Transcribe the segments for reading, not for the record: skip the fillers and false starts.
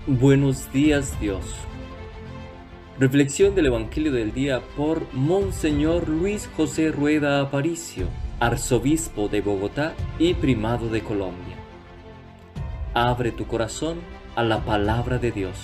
Buenos días, Dios. Reflexión del Evangelio del día por Monseñor Luis José Rueda Aparicio, arzobispo de Bogotá y primado de Colombia. Abre tu corazón a la palabra de Dios.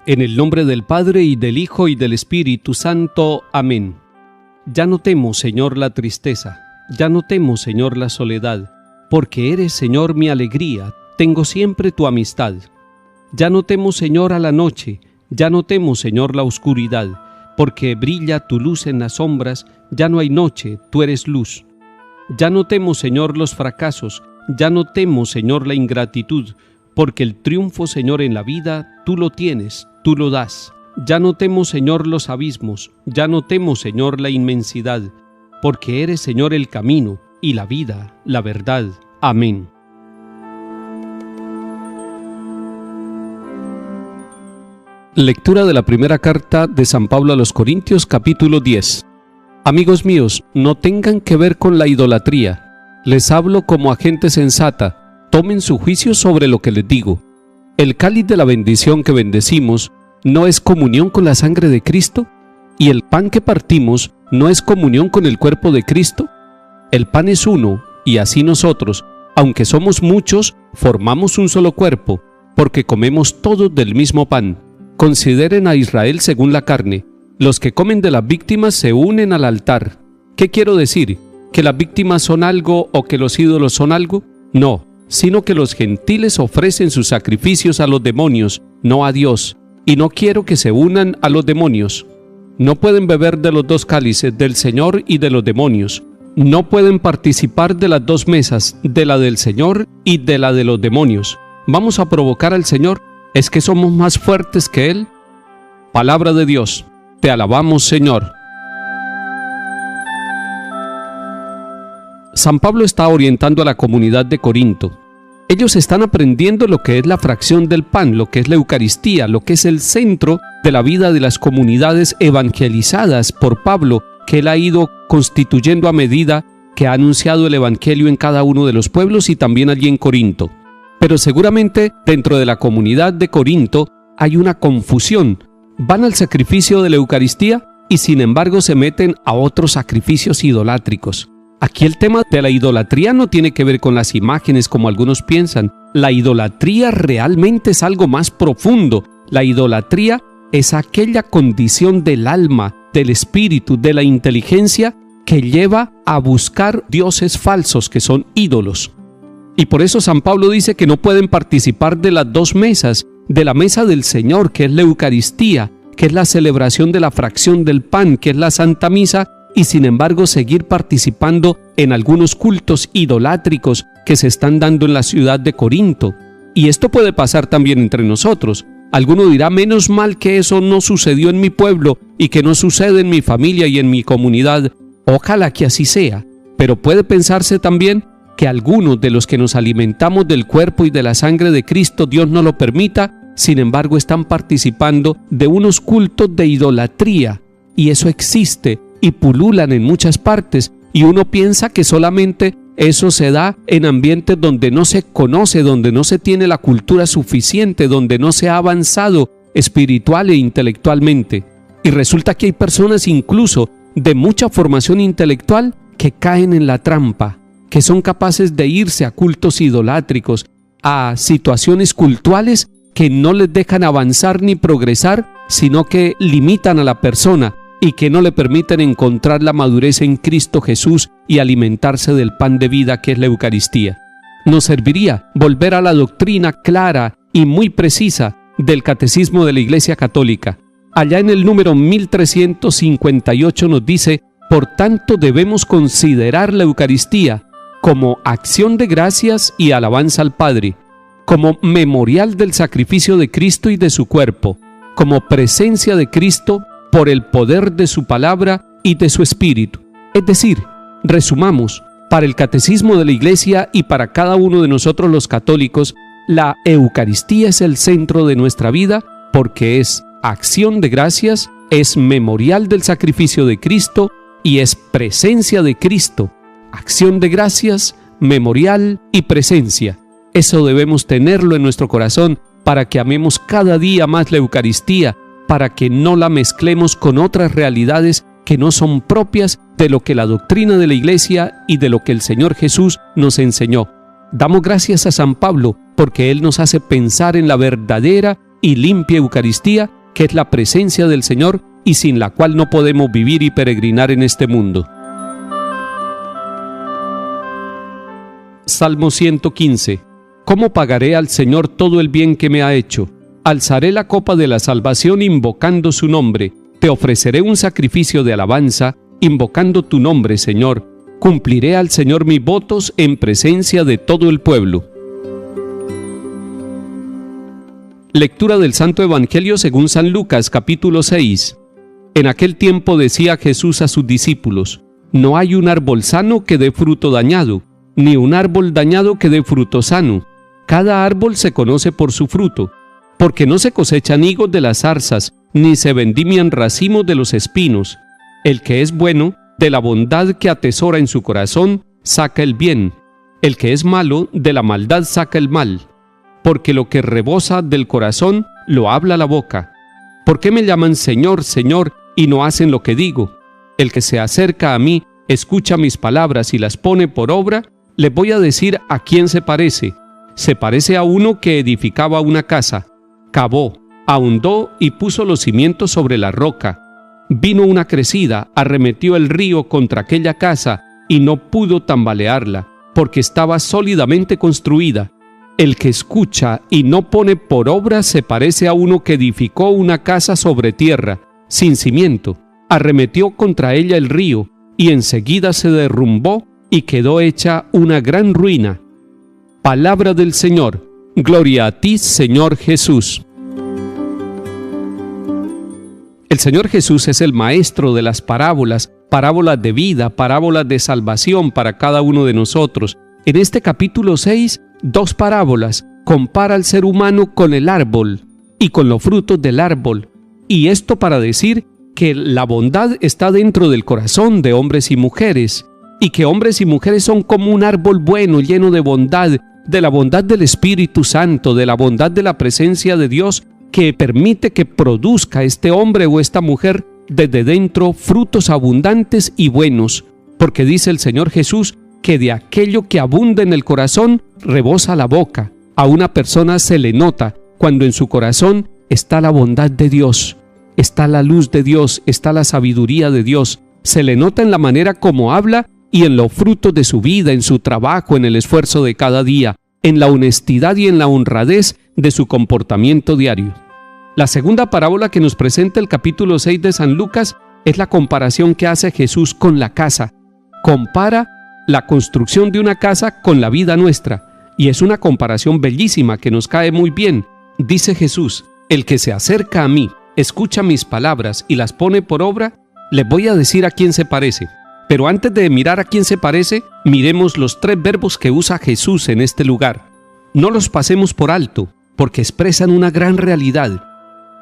En el nombre del Padre, y del Hijo, y del Espíritu Santo. Amén. Ya no temo, Señor, la tristeza, ya no temo, Señor, la soledad, porque eres, Señor, mi alegría, tengo siempre tu amistad. Ya no temo, Señor, a la noche, ya no temo, Señor, la oscuridad, porque brilla tu luz en las sombras, ya no hay noche, tú eres luz. Ya no temo, Señor, los fracasos, ya no temo, Señor, la ingratitud, porque el triunfo, Señor, en la vida, tú lo tienes, tú lo das. Ya no temo, Señor, los abismos, ya no temo, Señor, la inmensidad, porque eres, Señor, el camino y la vida, la verdad. Amén. Lectura de la primera carta de San Pablo a los Corintios, capítulo 10. Amigos míos, no tengan que ver con la idolatría. Les hablo como a gente sensata. Tomen su juicio sobre lo que les digo. ¿El cáliz de la bendición que bendecimos no es comunión con la sangre de Cristo? ¿Y el pan que partimos no es comunión con el cuerpo de Cristo? El pan es uno, y así nosotros, aunque somos muchos, formamos un solo cuerpo, porque comemos todos del mismo pan. Consideren a Israel según la carne. Los que comen de las víctimas se unen al altar. ¿Qué quiero decir? ¿Que las víctimas son algo o que los ídolos son algo? No, sino que los gentiles ofrecen sus sacrificios a los demonios, no a Dios, y no quiero que se unan a los demonios. No pueden beber de los dos cálices, del Señor y de los demonios. No pueden participar de las dos mesas, de la del Señor y de la de los demonios. ¿Vamos a provocar al Señor? ¿Es que somos más fuertes que Él? Palabra de Dios. Te alabamos, Señor. San Pablo está orientando a la comunidad de Corinto. Ellos están aprendiendo lo que es la fracción del pan, lo que es la Eucaristía, lo que es el centro de la vida de las comunidades evangelizadas por Pablo, que él ha ido constituyendo a medida que ha anunciado el Evangelio en cada uno de los pueblos y también allí en Corinto. Pero seguramente dentro de la comunidad de Corinto hay una confusión. Van al sacrificio de la Eucaristía y sin embargo se meten a otros sacrificios idolátricos. Aquí el tema de la idolatría no tiene que ver con las imágenes como algunos piensan. La idolatría realmente es algo más profundo. La idolatría es aquella condición del alma, del espíritu, de la inteligencia que lleva a buscar dioses falsos que son ídolos. Y por eso San Pablo dice que no pueden participar de las dos mesas, de la mesa del Señor, que es la Eucaristía, que es la celebración de la fracción del pan, que es la Santa Misa, y sin embargo seguir participando en algunos cultos idolátricos que se están dando en la ciudad de Corinto. Y esto puede pasar también entre nosotros. Alguno dirá, menos mal que eso no sucedió en mi pueblo y que no sucede en mi familia y en mi comunidad. Ojalá que así sea, pero puede pensarse también que algunos de los que nos alimentamos del cuerpo y de la sangre de Cristo, Dios no lo permita, sin embargo están participando de unos cultos de idolatría, y eso existe y pululan en muchas partes, y uno piensa que solamente eso se da en ambientes donde no se conoce, donde no se tiene la cultura suficiente, donde no se ha avanzado espiritual e intelectualmente. Y resulta que hay personas incluso de mucha formación intelectual que caen en la trampa, que son capaces de irse a cultos idolátricos, a situaciones cultuales que no les dejan avanzar ni progresar, sino que limitan a la persona y que no le permiten encontrar la madurez en Cristo Jesús y alimentarse del pan de vida que es la Eucaristía. Nos serviría volver a la doctrina clara y muy precisa del Catecismo de la Iglesia Católica. Allá en el número 1358 nos dice: por tanto debemos considerar la Eucaristía como acción de gracias y alabanza al Padre, como memorial del sacrificio de Cristo y de su cuerpo, como presencia de Cristo por el poder de su palabra y de su espíritu. Es decir, resumamos, Para el Catecismo de la Iglesia y para cada uno de nosotros los católicos, la Eucaristía es el centro de nuestra vida porque es acción de gracias, es memorial del sacrificio de Cristo y es presencia de Cristo. Acción de gracias, memorial y presencia. Eso debemos tenerlo en nuestro corazón para que amemos cada día más la Eucaristía, para que no la mezclemos con otras realidades que no son propias de lo que la doctrina de la Iglesia y de lo que el Señor Jesús nos enseñó. Damos gracias a San Pablo porque él nos hace pensar en la verdadera y limpia Eucaristía, que es la presencia del Señor y sin la cual no podemos vivir y peregrinar en este mundo. Salmo 115. ¿Cómo pagaré al Señor todo el bien que me ha hecho? Alzaré la copa de la salvación invocando su nombre. Te ofreceré un sacrificio de alabanza, invocando tu nombre, Señor. Cumpliré al Señor mis votos en presencia de todo el pueblo. Lectura del Santo Evangelio según San Lucas, capítulo 6. En aquel tiempo decía Jesús a sus discípulos: No hay un árbol sano que dé fruto dañado, ni un árbol dañado que dé fruto sano. Cada árbol se conoce por su fruto, porque no se cosechan higos de las zarzas, ni se vendimian racimos de los espinos. El que es bueno, de la bondad que atesora en su corazón, saca el bien. El que es malo, de la maldad saca el mal. Porque lo que rebosa del corazón, lo habla la boca. ¿Por qué me llaman Señor, Señor, y no hacen lo que digo? El que se acerca a mí, escucha mis palabras y las pone por obra, les voy a decir a quién se parece. Se parece a uno que edificaba una casa, cavó, ahondó y puso los cimientos sobre la roca. Vino una crecida, arremetió el río contra aquella casa y no pudo tambalearla, porque estaba sólidamente construida. El que escucha y no pone por obra se parece a uno que edificó una casa sobre tierra, sin cimiento. Arremetió contra ella el río y enseguida se derrumbó y quedó hecha una gran ruina. Palabra del Señor. Gloria a ti, Señor Jesús. El Señor Jesús es el maestro de las parábolas, parábolas de vida, parábolas de salvación para cada uno de nosotros. En este capítulo 6, 2 parábolas. Compara al ser humano con el árbol y con los frutos del árbol. Y esto para decir que la bondad está dentro del corazón de hombres y mujeres, y que hombres y mujeres son como un árbol bueno, lleno de bondad, de la bondad del Espíritu Santo, de la bondad de la presencia de Dios, que permite que produzca este hombre o esta mujer desde dentro frutos abundantes y buenos, porque dice el Señor Jesús que de aquello que abunda en el corazón rebosa la boca. A una persona se le nota cuando en su corazón está la bondad de Dios, está la luz de Dios, está la sabiduría de Dios. Se le nota en la manera como habla y en los frutos de su vida, en su trabajo, en el esfuerzo de cada día, en la honestidad y en la honradez de su comportamiento diario. La segunda parábola que nos presenta el capítulo 6 de San Lucas es la comparación que hace Jesús con la casa. Compara la construcción de una casa con la vida nuestra, y es una comparación bellísima que nos cae muy bien. Dice Jesús: el que se acerca a mí, escucha mis palabras y las pone por obra, les voy a decir a quién se parece. Pero antes de mirar a quién se parece, miremos los 3 verbos que usa Jesús en este lugar. No los pasemos por alto, porque expresan una gran realidad: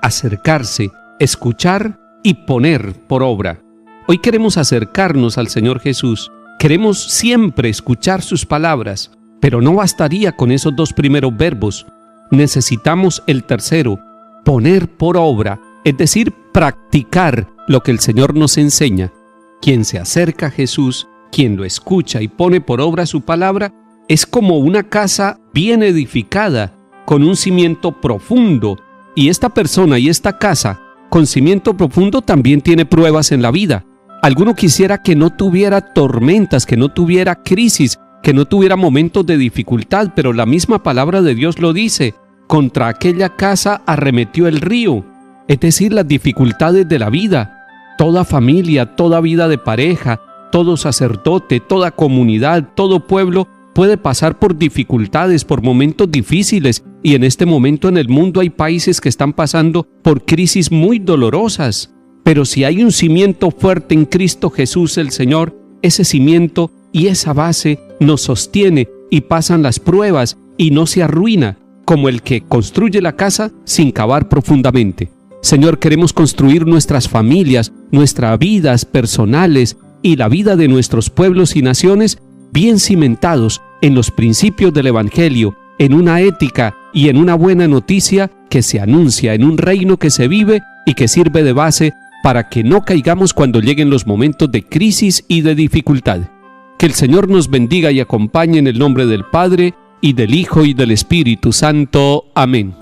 acercarse, escuchar y poner por obra. Hoy queremos acercarnos al Señor Jesús. Queremos siempre escuchar sus palabras, pero no bastaría con esos 2 primeros verbos. Necesitamos el tercero, poner por obra, es decir, practicar lo que el Señor nos enseña. Quien se acerca a Jesús, quien lo escucha y pone por obra su palabra, es como una casa bien edificada, con un cimiento profundo. Y esta persona y esta casa, con cimiento profundo, también tiene pruebas en la vida. Alguno quisiera que no tuviera tormentas, que no tuviera crisis, que no tuviera momentos de dificultad, pero la misma palabra de Dios lo dice: contra aquella casa arremetió el río, es decir, las dificultades de la vida. Toda familia, toda vida de pareja, todo sacerdote, toda comunidad, todo pueblo puede pasar por dificultades, por momentos difíciles, y en este momento en el mundo hay países que están pasando por crisis muy dolorosas. Pero si hay un cimiento fuerte en Cristo Jesús el Señor, ese cimiento y esa base nos sostiene y pasan las pruebas y no se arruina, como el que construye la casa sin cavar profundamente. Señor, queremos construir nuestras familias, nuestras vidas personales y la vida de nuestros pueblos y naciones bien cimentados en los principios del Evangelio, en una ética y en una buena noticia que se anuncia en un reino que se vive y que sirve de base para que no caigamos cuando lleguen los momentos de crisis y de dificultad. Que el Señor nos bendiga y acompañe en el nombre del Padre, y del Hijo, y del Espíritu Santo. Amén.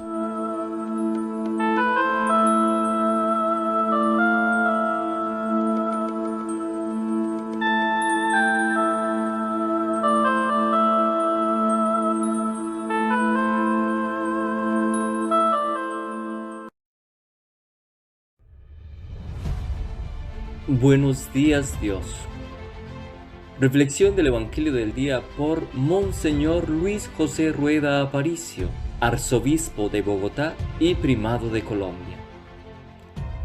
Buenos días, Dios. Reflexión del Evangelio del día por Monseñor Luis José Rueda Aparicio, arzobispo de Bogotá y primado de Colombia.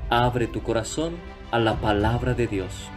Abre tu corazón a la palabra de Dios.